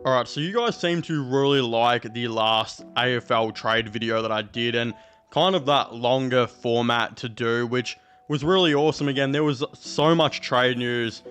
Alright, so you guys seem to really like the last AFL trade video that I did, and kind of that longer format to do, which was really awesome. Again, there was so much trade news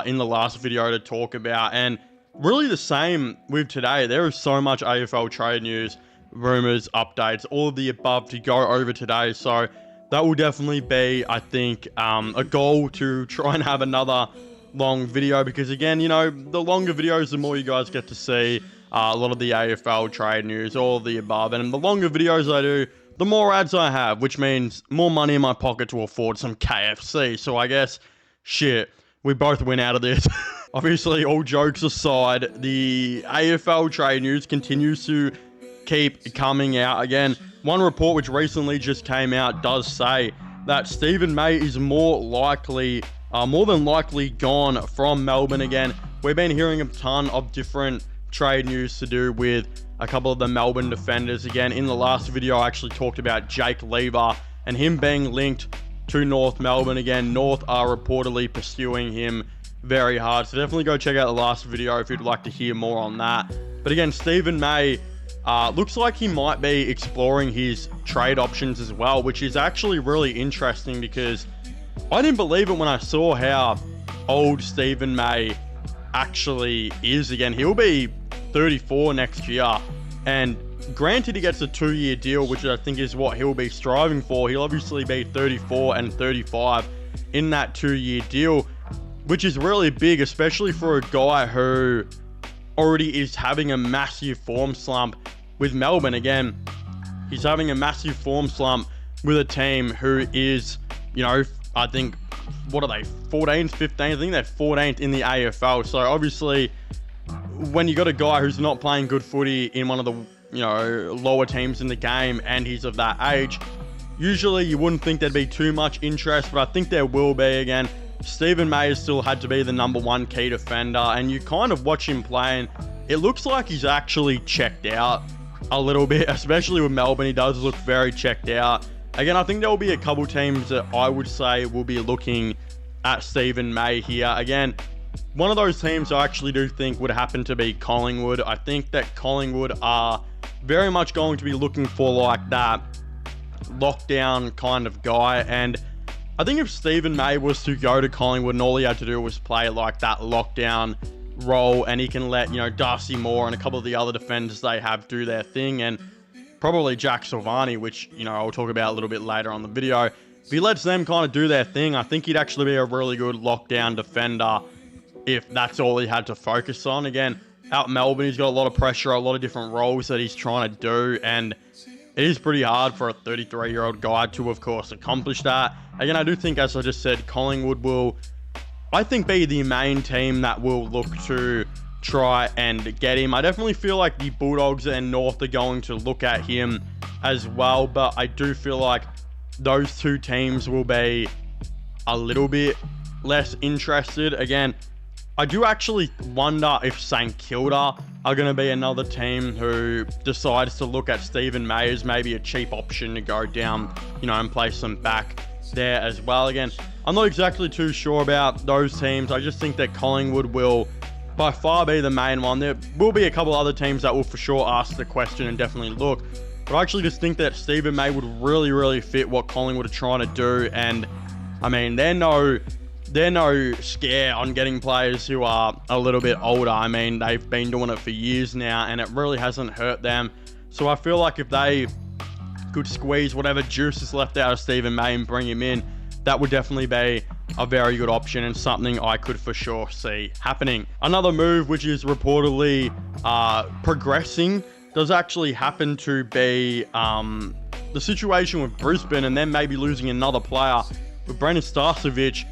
in the last video to talk about, and really the same with today. There is so much AFL trade news, rumours, updates, all of the above to go over today, so that will definitely be, I think, a goal to try and have another long video, because again, you know, the longer videos, the more you guys get to see a lot of the AFL trade news, all of the above, and the longer videos I do, the more ads I have, which means more money in my pocket to afford some KFC. So I guess, shit, we both win out of this. Obviously, all jokes aside, the AFL trade news continues to keep coming out. Again, one report which recently just came out does say that Stephen May is more than likely gone from Melbourne. Again, we've been hearing a ton of different trade news to do with a couple of the Melbourne defenders. Again, in the last video, I actually talked about Jake Lever and him being linked to North Melbourne. Again, North are reportedly pursuing him very hard, so definitely go check out the last video if you'd like to hear more on that. But again, Stephen May looks like he might be exploring his trade options as well, which is actually really interesting, because I didn't believe it when I saw how old Stephen May actually is. Again, he'll be 34 next year, and granted he gets a 2-year deal, which I think is what he'll be striving for. He'll obviously be 34 and 35 in that 2-year deal, which is really big, especially for a guy who already is having a massive form slump with Melbourne. Again, he's having a massive form slump with a team who is, you know, I think, what are they, 14th, 15th? I think they're 14th in the AFL. So obviously, when you got a guy who's not playing good footy in one of the, you know, lower teams in the game, and he's of that age, usually you wouldn't think there'd be too much interest, but I think there will be. Again, Stephen May has still had to be the #1 key defender, and you kind of watch him playing, it looks like he's actually checked out a little bit, especially with Melbourne. He does look very checked out. Again, I think there will be a couple teams that I would say will be looking at Stephen May here. Again, one of those teams I actually do think would happen to be Collingwood. I think that Collingwood are very much going to be looking for like that lockdown kind of guy, and I think if Stephen May was to go to Collingwood and all he had to do was play like that lockdown role, and he can let, you know, Darcy Moore and a couple of the other defenders they have do their thing, and probably Jack Silvani, which, you know, I'll talk about a little bit later on the video. If he lets them kind of do their thing, I think he'd actually be a really good lockdown defender if that's all he had to focus on. Again, out in Melbourne, he's got a lot of pressure, a lot of different roles that he's trying to do, and it is pretty hard for a 33-year-old guy to, of course, accomplish that. Again, I do think, as I just said, Collingwood will, I think, be the main team that will look to try and get him. I definitely feel like the Bulldogs and North are going to look at him as well, but I do feel like those two teams will be a little bit less interested. Again, I do actually wonder if St Kilda are going to be another team who decides to look at Stephen May as maybe a cheap option to go down, you know, and place them back there as well. Again, I'm not exactly too sure about those teams. I just think that Collingwood will by far be the main one. There will be a couple other teams that will for sure ask the question and definitely look, but I actually just think that Stephen May would really fit what Collingwood are trying to do. And I mean, they're no scare on getting players who are a little bit older. I mean, they've been doing it for years now, and it really hasn't hurt them. So I feel like if they could squeeze whatever juice is left out of Stephen May and bring him in, that would definitely be a very good option and something I could for sure see happening. Another move which is reportedly progressing does actually happen to be the situation with Brisbane, and then maybe losing another player with Brendan Starvich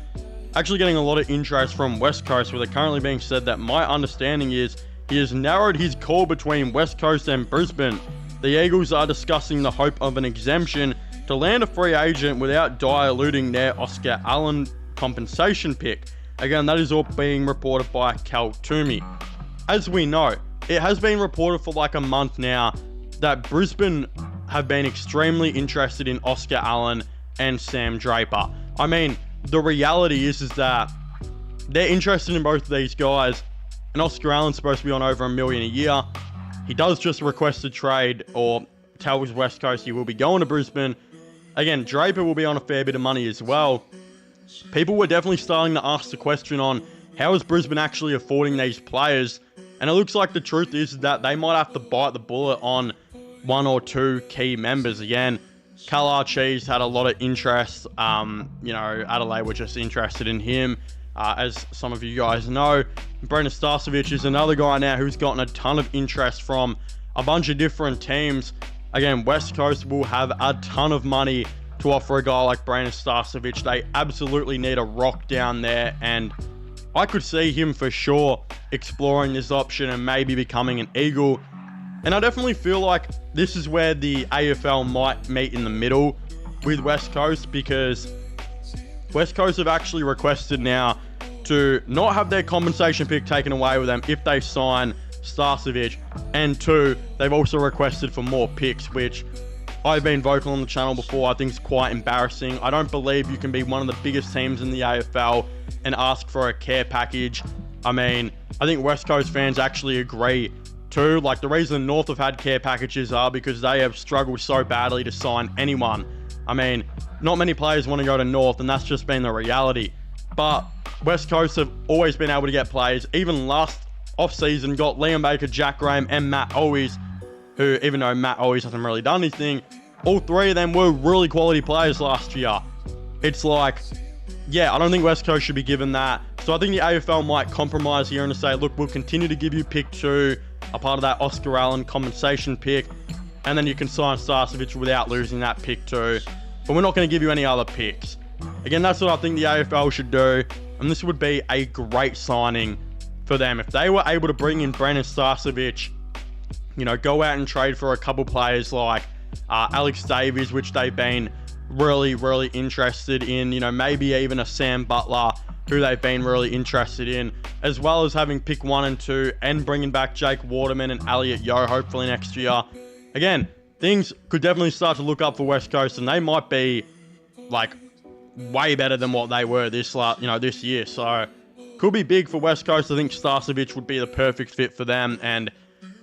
actually getting a lot of interest from West Coast, where they're currently being said that my understanding is he has narrowed his call between West Coast and Brisbane. The Eagles are discussing the hope of an exemption to land a free agent without diluting their Oscar Allen compensation pick. Again, that is all being reported by Cal Toomey. As we know, it has been reported for like a month now that Brisbane have been extremely interested in Oscar Allen and Sam Draper. I mean, the reality is that they're interested in both of these guys, and Oscar Allen's supposed to be on over $1 million a year. He does just request a trade, or tells West Coast he will be going to Brisbane. Again, Draper will be on a fair bit of money as well. People were definitely starting to ask the question on how is Brisbane actually affording these players, and it looks like the truth is that they might have to bite the bullet on one or two key members. Again, Cal Archie's had a lot of interest. Adelaide were just interested in him. As some of you guys know, Brendan Starvich is another guy now who's gotten a ton of interest from a bunch of different teams. Again, West Coast will have a ton of money to offer a guy like Brandon Starcevich. They absolutely need a rock down there, and I could see him for sure exploring this option and maybe becoming an Eagle. And I definitely feel like this is where the AFL might meet in the middle with West Coast, because West Coast have actually requested now to not have their compensation pick taken away with them if they sign Starcevich, and two, they've also requested for more picks, which I've been vocal on the channel before. I think it's quite embarrassing. I don't believe you can be one of the biggest teams in the AFL and ask for a care package. I mean, I think West Coast fans actually agree too. Like, the reason North have had care packages are because they have struggled so badly to sign anyone. I mean, not many players want to go to North, and that's just been the reality. But West Coast have always been able to get players. Even last off-season got Liam Baker, Jack Graham, and Matt Owies, who, even though Matt Owies hasn't really done anything, all three of them were really quality players last year. It's like, yeah, I don't think West Coast should be given that. So I think the AFL might compromise here and say, look, we'll continue to give you pick 2, a part of that Oscar Allen compensation pick, and then you can sign Starcevich without losing that pick 2. But we're not going to give you any other picks. Again, that's what I think the AFL should do, and this would be a great signing for them. If they were able to bring in Brandon Starcevich, go out and trade for a couple players like Alex Davies, which they've been really, really interested in, maybe even a Sam Butler, who they've been really interested in, as well as having pick 1 and 2 and bringing back Jake Waterman and Elliot Yeo hopefully next year. Again, things could definitely start to look up for West Coast, and they might be like way better than what they were this year. So could be big for West Coast. I think Starcevich would be the perfect fit for them, and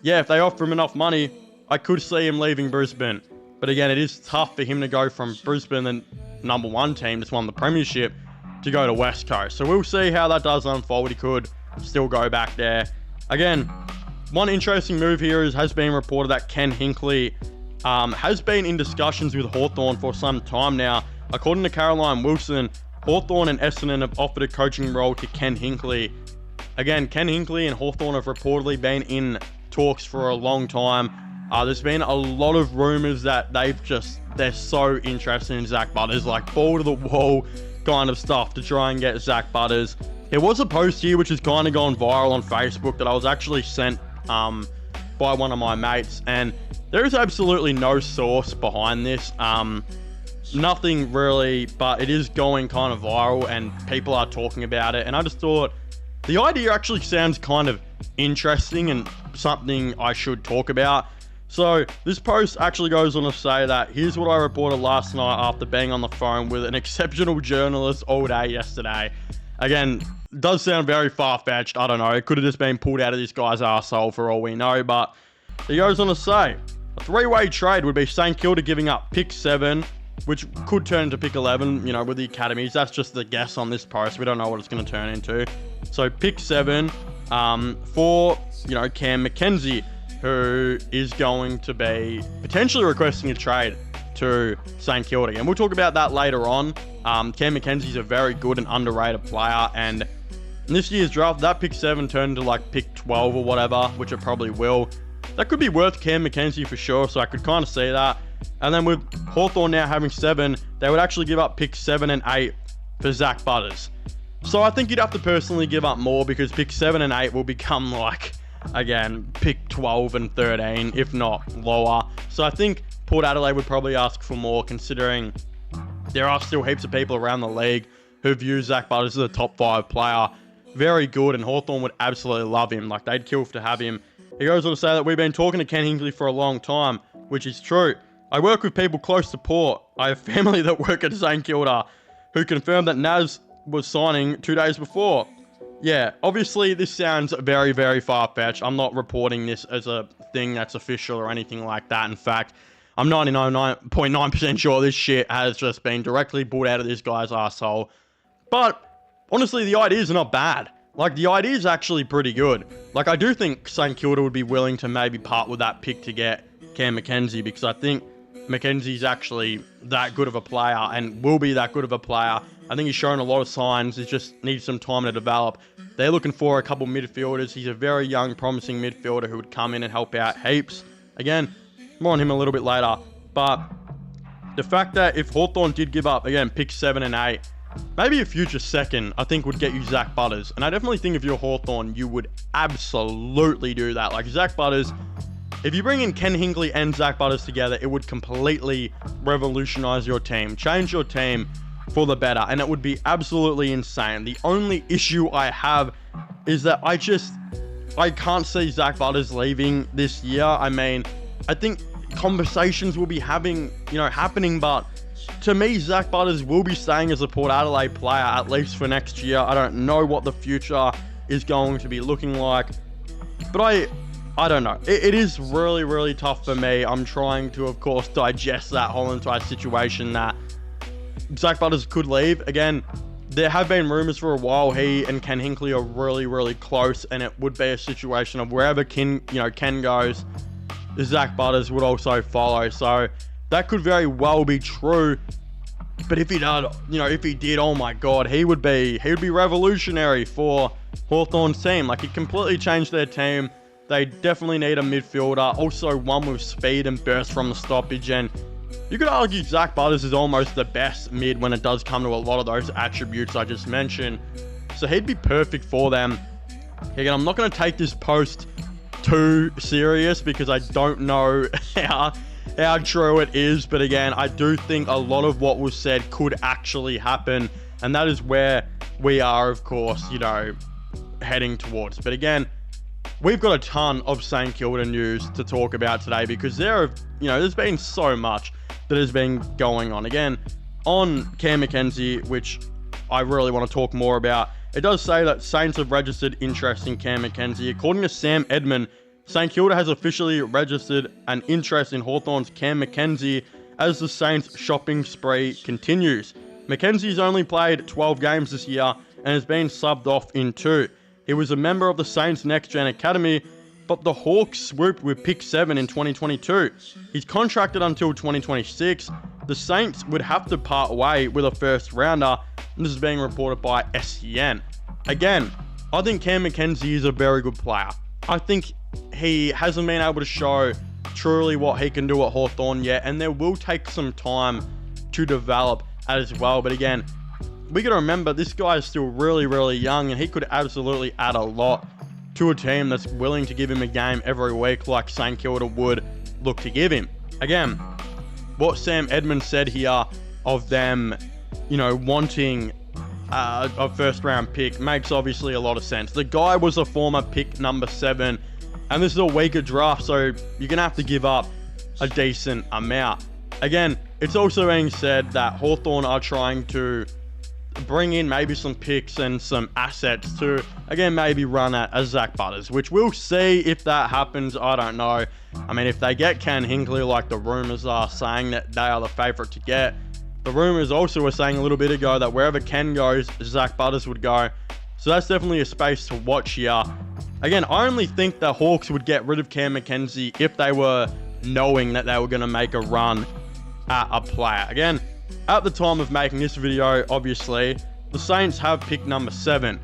yeah, if they offer him enough money, I could see him leaving Brisbane. But again, it is tough for him to go from Brisbane, the number 1 team that's won the premiership, to go to West Coast. So we'll see how that does unfold. He could still go back there. Again, one interesting move here has been reported that Ken Hinkley has been in discussions with Hawthorn for some time now. According to Caroline Wilson, Hawthorn and Essendon have offered a coaching role to Ken Hinkley. Again, Ken Hinkley and Hawthorn have reportedly been in talks for a long time. There's been a lot of rumours that they're so interested in Zach Butters, like ball to the wall kind of stuff to try and get Zach Butters. There was a post here which has kind of gone viral on Facebook that I was actually sent by one of my mates, and there is absolutely no source behind this. Nothing really, but it is going kind of viral and people are talking about it, and I just thought the idea actually sounds kind of interesting and something I should talk about. So this post actually goes on to say that here's what I reported last night after being on the phone with an exceptional journalist all day yesterday. Again, does sound very far-fetched. I don't know. It could have just been pulled out of this guy's arsehole for all we know. But he goes on to say, a 3-way trade would be St Kilda giving up pick 7, which could turn into pick 11, with the academies. That's just the guess on this post. We don't know what it's going to turn into. So pick 7 for, Cam McKenzie, who is going to be potentially requesting a trade to St Kilda. And we'll talk about that later on. Cam McKenzie's a very good and underrated player, and in this year's draft, that pick 7 turned into like pick 12 or whatever, which it probably will. That could be worth Cam McKenzie for sure, so I could kind of see that. And then with Hawthorn now having 7, they would actually give up pick 7 and 8 for Zach Butters. So I think you'd have to personally give up more, because pick 7 and 8 will become like, again, pick 12 and 13, if not lower. So I think Port Adelaide would probably ask for more, considering there are still heaps of people around the league who view Zach Butters as a top 5 player. Very good, and Hawthorn would absolutely love him. Like, they'd kill to have him. He goes on to say that we've been talking to Ken Hinkley for a long time, which is true. I work with people close to Port. I have family that work at St Kilda who confirmed that Naz was signing 2 days before. Yeah, obviously this sounds very, very far-fetched. I'm not reporting this as a thing that's official or anything like that. In fact, I'm 99.9% sure this shit has just been directly pulled out of this guy's asshole. But honestly, the idea is not bad. Like, the idea is actually pretty good. Like, I do think St. Kilda would be willing to maybe part with that pick to get Cam McKenzie, because I think McKenzie's actually that good of a player and will be that good of a player. I think he's shown a lot of signs. He just needs some time to develop. They're looking for a couple midfielders. He's a very young, promising midfielder who would come in and help out heaps. Again, more on him a little bit later. But the fact that if Hawthorn did give up, again, pick 7 and 8, maybe a future second, I think would get you Zach Butters. And I definitely think if you're Hawthorn, you would absolutely do that. Like, Zach Butters, if you bring in Ken Hinkley and Zach Butters together, it would completely revolutionize your team, change your team for the better, and it would be absolutely insane. The only issue I have is that I can't see Zach Butters leaving this year. I mean, I think conversations will be happening, but to me, Zach Butters will be staying as a Port Adelaide player, at least for next year. I don't know what the future is going to be looking like, but I don't know. It is really, really tough for me. I'm trying to, of course, digest that whole entire situation that Zach Butters could leave. Again, there have been rumors for a while he and Ken Hinkley are really, really close, and it would be a situation of wherever Ken goes, Zach Butters would also follow. So that could very well be true. But if he did, oh my god, he would be revolutionary for Hawthorn's team. Like, he'd completely change their team. They definitely need a midfielder, also one with speed and burst from the stoppage, and you could argue Zach Butters is almost the best mid when it does come to a lot of those attributes I just mentioned. So he'd be perfect for them. Again, I'm not going to take this post too serious because I don't know how true it is. But again, I do think a lot of what was said could actually happen. And that is where we are, of course, heading towards. But again, we've got a ton of St. Kilda news to talk about today because there's been so much that has been going on. Again, on Cam McKenzie, which I really want to talk more about, it does say that Saints have registered interest in Cam McKenzie. According to Sam Edmund, St. Kilda has officially registered an interest in Hawthorn's Cam McKenzie as the Saints' shopping spree continues. McKenzie's only played 12 games this year and has been subbed off in 2. He was a member of the Saints Next Gen Academy, but the Hawks swooped with pick 7 in 2022. He's contracted until 2026. The Saints would have to part way with a first rounder, and this is being reported by SEN. Again, I think Cam McKenzie is a very good player. I think he hasn't been able to show truly what he can do at Hawthorn yet, and there will take some time to develop as well. But again, we got to remember this guy is still really, really young, and he could absolutely add a lot to a team that's willing to give him a game every week like St. Kilda would look to give him. Again, what Sam Edmund said here of them, wanting a first round pick makes obviously a lot of sense. The guy was a former pick number 7, and this is a weaker draft, so you're going to have to give up a decent amount. Again, it's also being said that Hawthorn are trying to bring in maybe some picks and some assets to, again, maybe run at a Zach Butters, which we'll see if that happens. I don't know. I mean, if they get Ken Hinkley, like the rumors are saying that they are the favourite to get, the rumors also were saying a little bit ago that wherever Ken goes, Zach Butters would go. So that's definitely a space to watch here. Again, I only think the Hawks would get rid of Cam McKenzie if they were knowing that they were going to make a run at a player. Again, at the time of making this video, obviously, the Saints have pick number 7.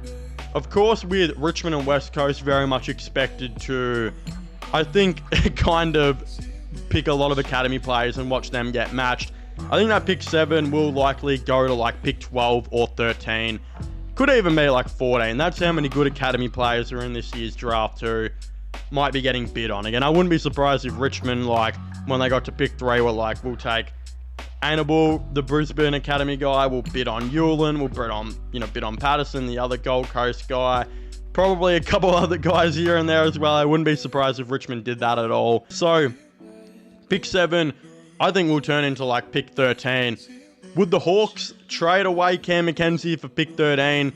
Of course, with Richmond and West Coast very much expected to, I think, kind of pick a lot of academy players and watch them get matched. I think that pick 7 will likely go to like pick 12 or 13. Could even be like 14. That's how many good academy players are in this year's draft who might be getting bid on. Again, I wouldn't be surprised if Richmond, like, when they got to pick 3, were like, we'll take Annabelle, the Brisbane Academy guy, will bid on Hewlin, will bid on Patterson, the other Gold Coast guy. Probably a couple other guys here and there as well. I wouldn't be surprised if Richmond did that at all. So, pick 7, I think will turn into like pick 13. Would the Hawks trade away Cam McKenzie for pick 13?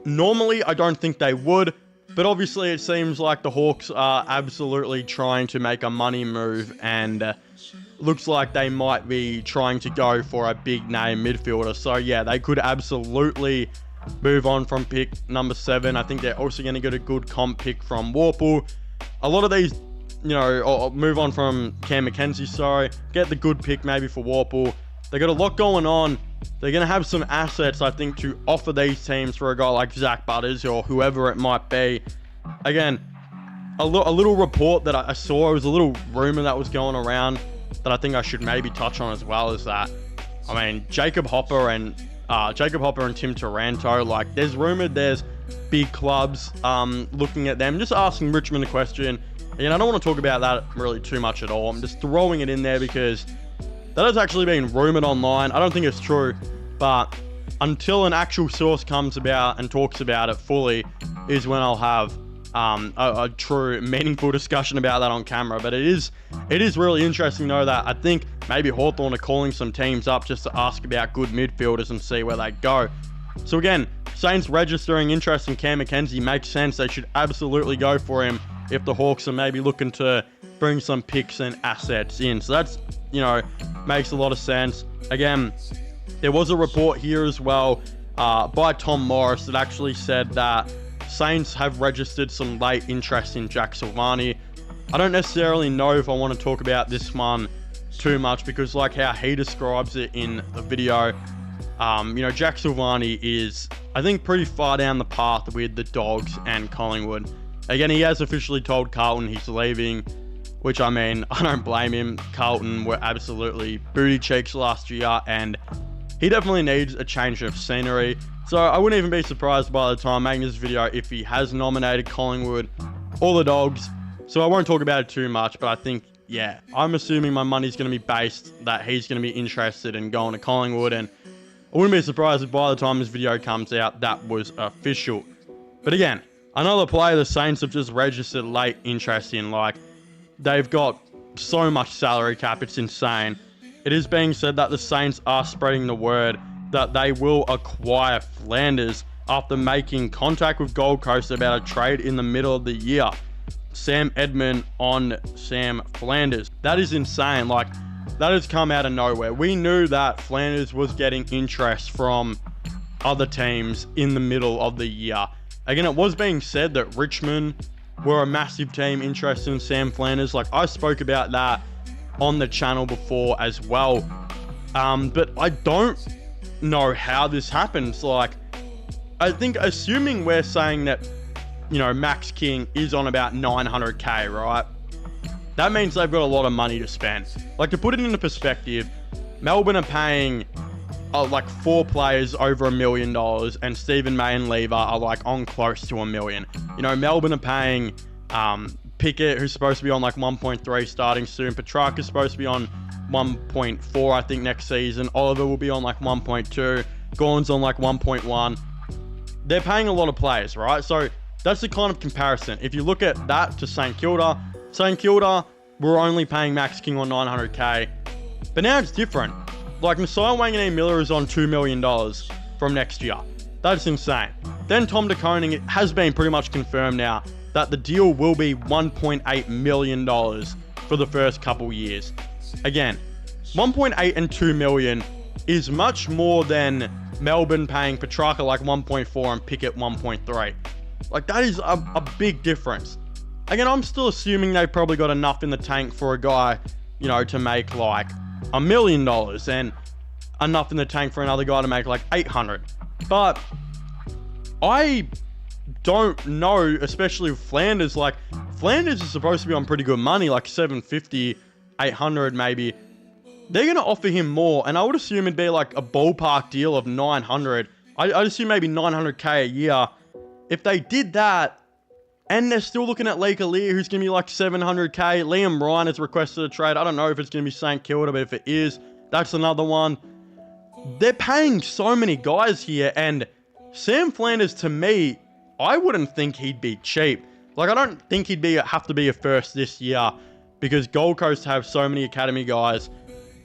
Normally, I don't think they would, but obviously it seems like the Hawks are absolutely trying to make a money move, and looks like they might be trying to go for a big name midfielder. So yeah, they could absolutely move on from pick number 7. I think they're also going to get a good comp pick from Warple. A lot of these, or move on from Cam McKenzie, sorry. Get the good pick maybe for Warple. They got a lot going on. They're going to have some assets, I think, to offer these teams for a guy like Zach Butters or whoever it might be. Again, a little report that I saw, it was a little rumor that was going around that I think I should maybe touch on as well, is that, Jacob Hopper and Tim Taranto, like, there's rumored there's big clubs looking at them. Just asking Richmond a question. And I don't want to talk about that really too much at all. I'm just throwing it in there because that has actually been rumored online. I don't think it's true, but until an actual source comes about and talks about it fully is when I'll have a true, meaningful discussion about that on camera. But it is really interesting, though, that I think maybe Hawthorn are calling some teams up just to ask about good midfielders and see where they go. So again, Saints registering interest in Cam McKenzie makes sense. They should absolutely go for him if the Hawks are maybe looking to bring some picks and assets in. So that's, makes a lot of sense. Again, there was a report here as well by Tom Morris that actually said that Saints have registered some late interest in Jack Silvani. I don't necessarily know if I want to talk about this one too much because, like how he describes it in the video, Jack Silvani is, I think, pretty far down the path with the Dogs and Collingwood. Again, he has officially told Carlton he's leaving, which, I don't blame him. Carlton were absolutely booty cheeks last year, and he definitely needs a change of scenery. So I wouldn't even be surprised by the time making this video if he has nominated Collingwood or the Dogs. So I won't talk about it too much, but I think, yeah, I'm assuming my money's going to be based that he's going to be interested in going to Collingwood, and I wouldn't be surprised if by the time this video comes out, that was official. But again, another player the Saints have just registered late interest in. Like, they've got so much salary cap, it's insane. It is being said that the Saints are spreading the word that they will acquire Flanders after making contact with Gold Coast about a trade in the middle of the year. Sam Edmund on Sam Flanders. That is insane. Like, that has come out of nowhere. We knew that Flanders was getting interest from other teams in the middle of the year. Again, it was being said that Richmond were a massive team interested in Sam Flanders. Like, I spoke about that on the channel before as well. But I don't know how this happens. Like, I think, assuming we're saying that, Max King is on about 900k, right? That means they've got a lot of money to spend. Like, to put it into perspective, Melbourne are paying like 4 players over $1 million, and Stephen May and Lever are like on close to $1 million. Melbourne are paying Pickett, who's supposed to be on like 1.3 starting soon. Petrarca's supposed to be on 1.4, I think, next season. Oliver will be on like 1.2. Gawn's on like 1.1. They're paying a lot of players, right? So that's the kind of comparison. If you look at that to St Kilda we're only paying Max King on 900k. But now it's different. Like, Messiah Wanganeen-Miller is on $2 million from next year. That's insane. Then Tom De Koning, it has been pretty much confirmed now that the deal will be $1.8 million for the first couple years. Again, 1.8 and 2 million is much more than Melbourne paying Petrarca like 1.4 and Pickett 1.3. Like, that is a big difference. Again, I'm still assuming they've probably got enough in the tank for a guy, to make like $1 million, and enough in the tank for another guy to make like 800. But I don't know, especially with Flanders. Like, Flanders is supposed to be on pretty good money, like 750, 800 maybe. They're going to offer him more, and I would assume it'd be like a ballpark deal of 900. I'd assume maybe 900k a year. If they did that, and they're still looking at Lake Alir, who's going to be like 700k. Liam Ryan has requested a trade. I don't know if it's going to be St Kilda, but if it is, that's another one. They're paying so many guys here, and Sam Flanders, to me, I wouldn't think he'd be cheap. Like, I don't think he'd have to be a first this year, because Gold Coast have so many academy guys.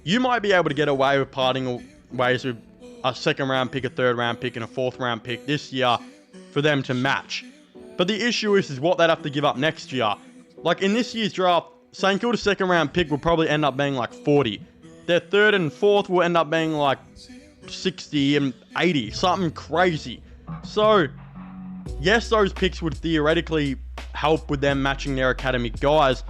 You might be able to get away with parting ways with a second round pick, a third round pick, and a fourth round pick this year for them to match. But the issue is what they'd have to give up next year. Like in this year's draft, St Kilda's second round pick will probably end up being like 40. Their third and fourth will end up being like 60 and 80, something crazy. So, yes, those picks would theoretically help with them matching their academy guys,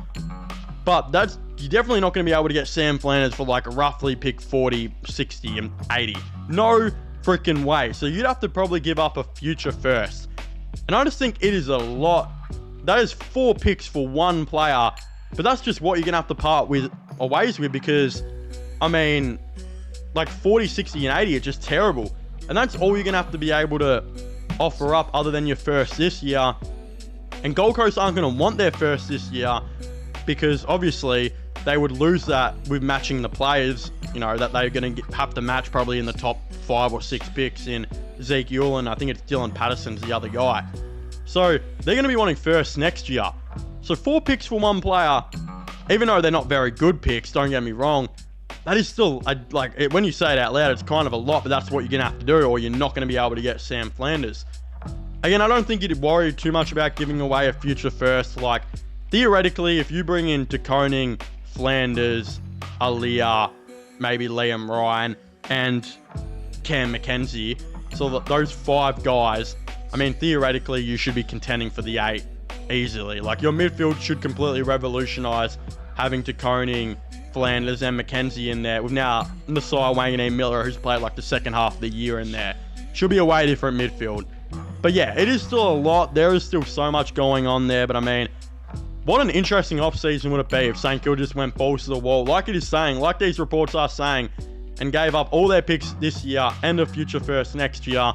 but you're definitely not going to be able to get Sam Flanders for like roughly pick 40, 60, and 80. No freaking way. So you'd have to probably give up a future first. And I just think it is a lot. That is 4 picks for one player, but that's just what you're going to have to part ways with, because, I mean, like 40, 60, and 80 are just terrible. And that's all you're going to have to be able to offer up other than your first this year. And Gold Coast aren't going to want their first this year, because obviously they would lose that with matching the players, you know, that they're going to have to match probably in the top 5 or 6 picks in Zeke Ewell, and I think it's Dylan Patterson's the other guy. So they're going to be wanting first next year. So 4 picks for one player, even though they're not very good picks, don't get me wrong, that is still, when you say it out loud, it's kind of a lot, but that's what you're going to have to do, or you're not going to be able to get Sam Flanders. Again, I don't think you'd worry too much about giving away a future first. Like, theoretically, if you bring in De Koning, Flanders, Aaliyah, maybe Liam Ryan, and Cam McKenzie, so those 5 guys, I mean, theoretically, you should be contending for the 8 easily. Like, your midfield should completely revolutionise having De Koning, Flanders, and McKenzie in there, with now Messiah Wanganeen Miller, who's played like the second half of the year in there. Should be a way different midfield. But yeah, it is still a lot. There is still so much going on there. But I mean, what an interesting offseason would it be if St Kilda just went balls to the wall, like it is saying, like these reports are saying, and gave up all their picks this year and a future first next year?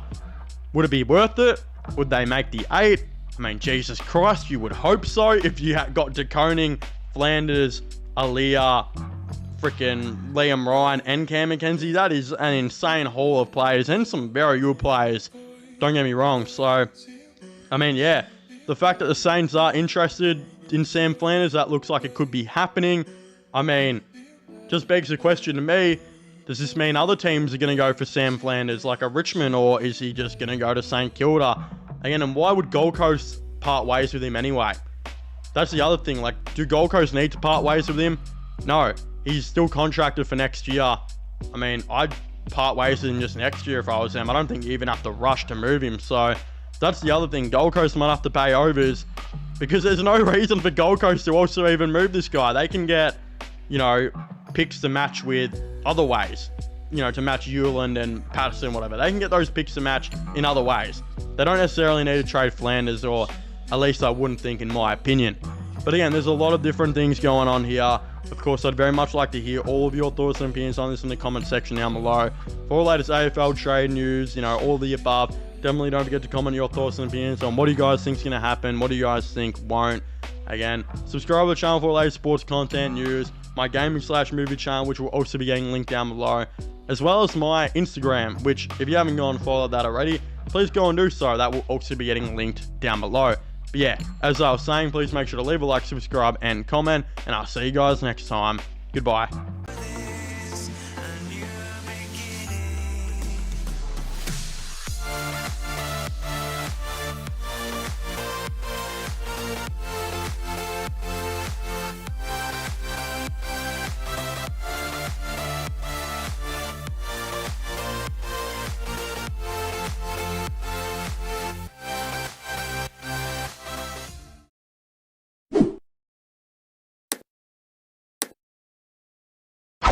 Would it be worth it? Would they make the 8? I mean, Jesus Christ, you would hope so. If you got De Koning, Flanders, Aaliyah, freaking Liam Ryan, and Cam McKenzie, that is an insane haul of players, and some very good players. Don't get me wrong. So, I mean, yeah, the fact that the Saints are interested in Sam Flanders, that looks like it could be happening. I mean, just begs the question to me, does this mean other teams are going to go for Sam Flanders, like a Richmond, or is he just going to go to St Kilda? Again, and why would Gold Coast part ways with him anyway? That's the other thing. Like, do Gold Coast need to part ways with him? No. He's still contracted for next year. I mean, I'd part ways with him just next year if I was them. I don't think you even have to rush to move him. So that's the other thing. Gold Coast might have to pay overs, because there's no reason for Gold Coast to also even move this guy. They can get, you know, picks to match with other ways. You know, to match Ewell and Patterson, whatever. They can get those picks to match in other ways. They don't necessarily need to trade Flanders, or at least I wouldn't think, in my opinion. But again, there's a lot of different things going on here. Of course, I'd very much like to hear all of your thoughts and opinions on this in the comment section down below. For all the latest AFL trade news, you know, all the above, definitely don't forget to comment your thoughts and opinions on what do you guys think is going to happen, what do you guys think won't. Again, subscribe to the channel for all the latest sports content news, my gaming/movie channel, which will also be getting linked down below, as well as my Instagram, which, if you haven't gone and followed that already, please go and do so. That will also be getting linked down below. But yeah, as I was saying, please make sure to leave a like, subscribe, and comment, and I'll see you guys next time. Goodbye.